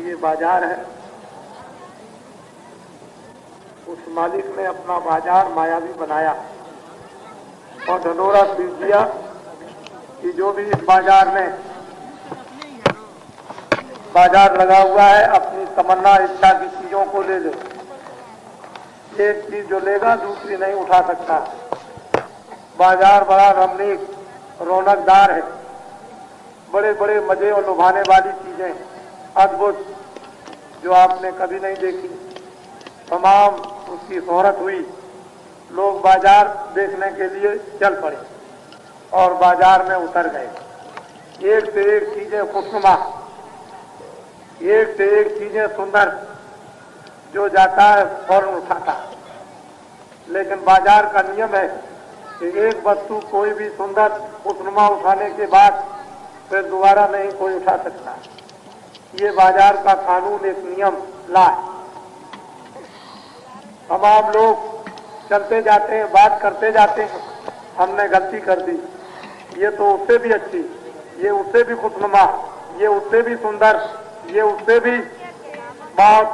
ये बाजार है, उस मालिक ने अपना बाजार मायावी बनाया और ढंढोरा पीट दिया कि जो भी इस बाजार में बाजार लगा हुआ है अपनी तमन्ना इच्छा की चीजों को ले ले। एक चीज जो लेगा दूसरी नहीं उठा सकता। बाजार बड़ा रमणीक रौनकदार है, बड़े बड़े मजे और लुभाने वाली चीजें अद्भुत जो आपने कभी नहीं देखी, तमाम उसकी शोहरत हुई। लोग बाजार देखने के लिए चल पड़े और बाजार में उतर गए। एक से एक चीजें खुशनुमा, एक से एक चीजें सुंदर, जो जाता है फौरन उठाता। लेकिन बाजार का नियम है कि एक वस्तु कोई भी सुंदर खुशनुमा उठाने के बाद फिर दोबारा नहीं कोई उठा सकता। ये बाजार का कानून, एक नियम ला है। तमाम लोग चलते जाते हैं, बात करते जाते हैं, हमने गलती कर दी, ये तो उससे भी अच्छी, ये उससे भी खुशनुमा, ये उससे भी सुंदर, ये उससे भी बहुत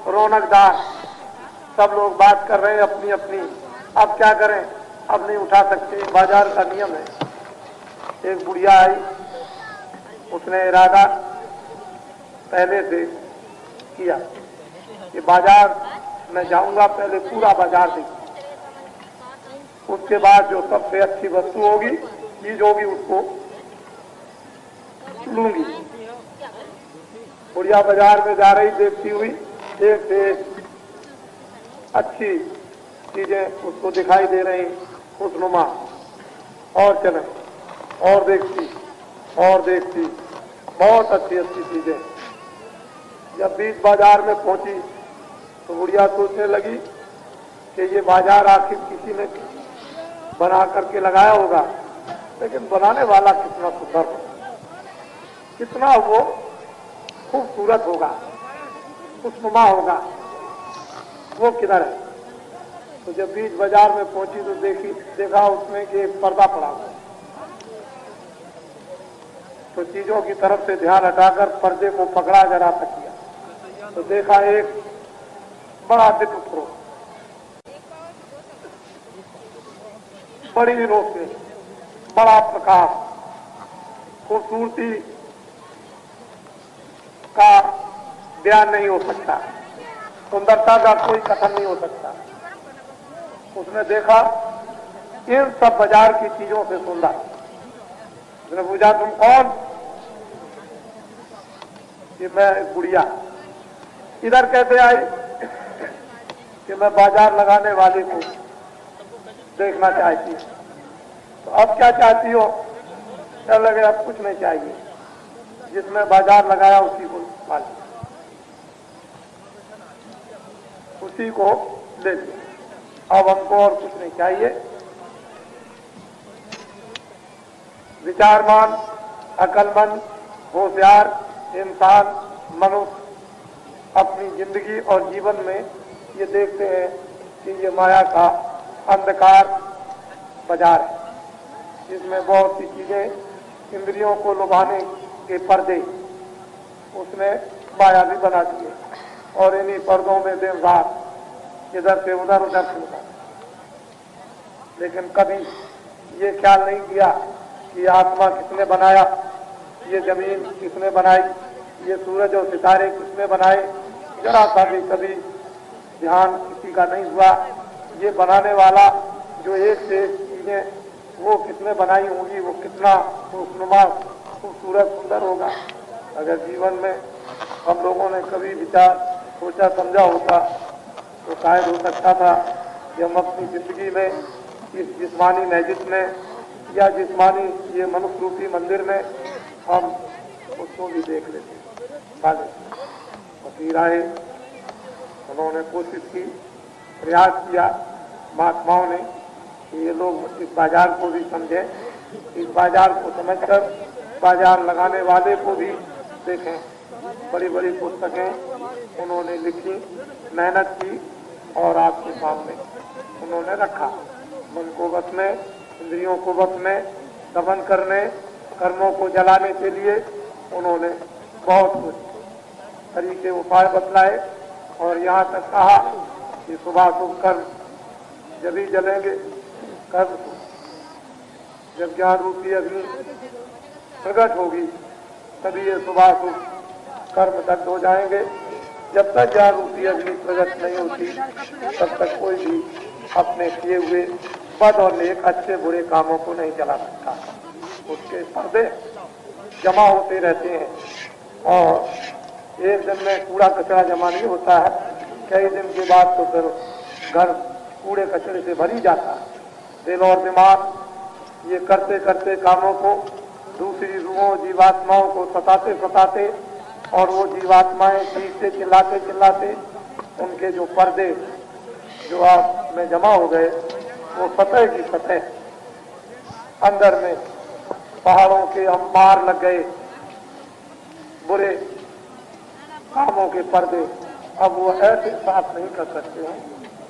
रौनकदार। सब लोग बात कर रहे हैं अपनी अपनी। अब क्या करें, अब नहीं उठा सकते, बाजार का नियम है। एक बुढ़िया आई, उसने इरादा पहले से किया कि बाजार मैं जाऊंगा, पहले पूरा बाजार देखूं, उसके बाद जो सबसे अच्छी वस्तु होगी, चीज होगी, उसको लूंगी। बुढ़िया बाजार में जा रही, देखती हुई एक से एक अच्छी चीजें उसको दिखाई दे रही, खुशनुमा, और चले और देखती बहुत अच्छी अच्छी चीजें। जब बीच बाजार में पहुंची तो बुढ़िया सोचने लगी कि ये बाजार आखिर किसी ने बना करके लगाया होगा, लेकिन बनाने वाला कितना सुंदर होगा, कितना वो खूबसूरत होगा, खुशनुमा होगा, वो किधर है। तो जब बीच बाजार में पहुंची तो देखा उसमें कि एक पर्दा पड़ा हुआ। तो चीजों की तरफ से ध्यान हटाकर पर्दे को पकड़ा, जरा तक किया तो देखा एक बड़ा दिव्य, बड़ी रोशनी, बड़ा प्रकाश, खूबसूरती का बयान नहीं हो सकता, सुंदरता का कोई कथन नहीं हो सकता। उसने देखा इन सब बाजार की चीजों से सुंदर। उसने पूछा, तुम कौन? कि मैं बुढ़िया। इधर कैसे आई? कि मैं बाजार लगाने वाले को देखना चाहती हूँ। तो अब क्या चाहती हो? चल लगे अब कुछ नहीं चाहिए, जिसने बाजार लगाया उसी को मालिक, उसी को ले लिया, अब हमको और कुछ नहीं चाहिए। विचारमान, अकलमंद, होशियार इंसान, मनुष्य अपनी जिंदगी और जीवन में ये देखते हैं कि ये माया का अंधकार बाजार है, जिसमें बहुत सी चीजें इंद्रियों को लुभाने के पर्दे उसने माया भी बना दिए, और इन्हीं पर्दों में दिन रात इधर से उधर, उधर से उधर। लेकिन कभी ये ख्याल नहीं किया कि आत्मा किसने बनाया, ये जमीन किसने बनाई, ये सूरज और सितारे किसने बनाए। जरा सा भी कभी ध्यान किसी का नहीं हुआ। ये बनाने वाला जो एक से एक चीजें वो किसने बनाई होंगी, वो कितना खुशनुमा, खूबसूरत, सुंदर होगा। अगर जीवन में हम लोगों ने कभी विचार सोचा समझा होता तो शायद हो सकता था कि हम अपनी जिंदगी में इस जिस्मानी मैजिक में या जिस्मानी ये मनुष्य रूपी मंदिर में हम उसको भी देख लेते। फकीर आए, उन्होंने कोशिश की, प्रयास किया महात्माओं ने कि ये लोग इस बाजार को भी समझें, इस बाजार को समझकर बाजार लगाने वाले को भी देखें। बड़ी बड़ी पुस्तकें उन्होंने लिखी, मेहनत की और आपके सामने उन्होंने रखा। मन को बस में, इंद्रियों को बस में दमन करने, कर्मों को जलाने के लिए उन्होंने बहुत कुछ तरीके उपाय बतलाए और यहाँ तक कहा कि सुबह शुभ कर्म जब ही जलेंगे, कर्म जब ज्ञान रूपी अग्नि प्रकट होगी तभी ये सुबह शुभ कर्म दग्ध हो जाएंगे। जब तक ज्ञान रूपी अग्नि प्रकट नहीं होती तब तक कोई भी अपने किए हुए पद और नेक अच्छे बुरे कामों को नहीं जला सकता। उसके पर्दे जमा होते रहते हैं और एक दिन में कूड़ा कचरा जमा नहीं होता है, कई दिन के बाद तो फिर घर कूड़े कचरे से भरी जाता है। दिल और दिमाग ये करते करते कामों को दूसरी रूहों जीवात्माओं को सताते सताते और वो जीवात्माएं चीखते चिल्लाते चिल्लाते उनके जो पर्दे जो आप में जमा हो गए वो सतह की सतह अंदर में पहाड़ों के अंबार लग गए बुरे कामों के पर्दे, अब वो ऐसे साफ नहीं कर सकते हैं।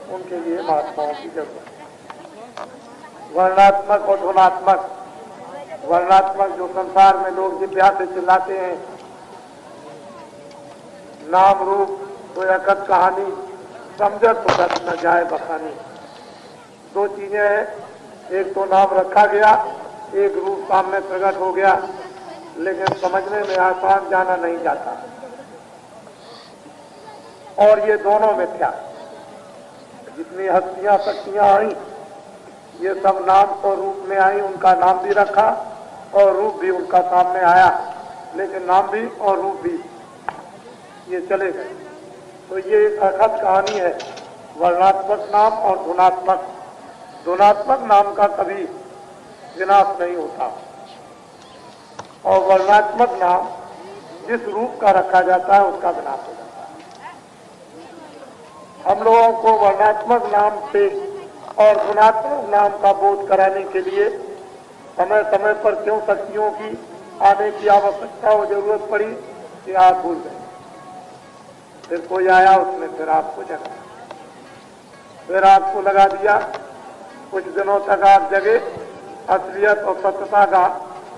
उनके लिए महात्माओं की जरूरत है। वर्णात्मक और धुनात्मक, वर्णात्मक जो संसार में लोग जिभ्या से चिल्लाते हैं, नाम रूप तो एकत कहानी समझत तो सच न जाए बखानी। दो चीजें हैं, एक तो नाम रखा गया, एक रूप सामने प्रकट हो गया, लेकिन समझने में आसान जाना नहीं जाता। और ये दोनों मिथ्या। जितनी हस्तियां शक्तियां आई ये सब नाम और रूप में आई, उनका नाम भी रखा और रूप भी उनका सामने आया, लेकिन नाम भी और रूप भी ये चले गए। तो ये एक अखत कहानी है, वर्णात्मक नाम और धुनात्मक। धुनात्मक नाम का कभी विनाश नहीं होता और वर्णात्मक नाम जिस रूप का रखा जाता है उसका विनाश हो जाता है। हम लोगों को वर्णात्मक नाम से और गुणात्मक नाम का बोध कराने के लिए समय समय पर क्यों शक्तियों की आने की आवश्यकता और जरूरत पड़ी कि आप भूल गए। फिर कोई आया, उसने फिर आपको जगा, फिर आपको लगा दिया। कुछ दिनों तक आप जगे, असलियत और सत्यता का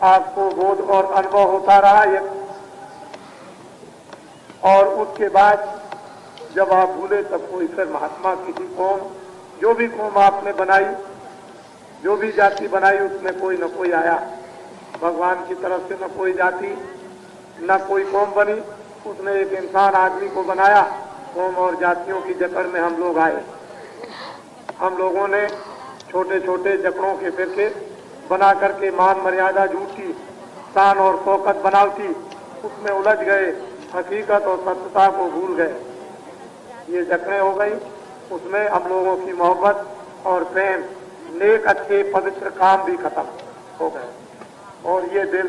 आपको बोध और अनुभव होता रहा ये, और उसके बाद जब आप भूले तब कोई फिर महात्मा किसी कौम, जो भी कौम आपने बनाई, जो भी जाति बनाई, उसमें कोई न कोई आया। भगवान की तरफ से न कोई जाति न कोई कौम बनी, उसने एक इंसान आदमी को बनाया। कौम और जातियों की जकड़ में हम लोग आए। हम लोगों ने छोटे छोटे जकड़ों के फिरके बना करके मान मर्यादा झूठी शान और शौकत बनावटी उसमें उलझ गए, हकीकत और सत्यता को भूल गए। ये जकड़ें हो गई, उसमें हम लोगों की मोहब्बत और प्रेम, नेक अच्छे पवित्र काम भी खत्म हो गए और ये दिल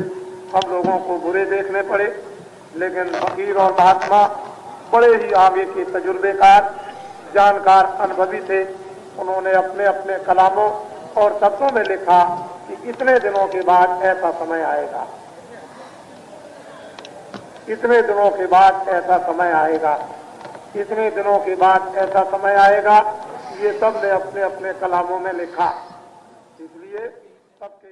हम लोगों को बुरे देखने पड़े। लेकिन फकीर और महात्मा बड़े ही आगे के तजुर्बेकार, जानकार, अनुभवी थे। उन्होंने अपने अपने कलामों और शब्दों में लिखा कि इतने दिनों के बाद ऐसा समय आएगा, इतने दिनों के बाद ऐसा समय आएगा, इतने दिनों के बाद ऐसा समय आएगा। ये सब ने अपने अपने कलामों में लिखा, इसलिए सबके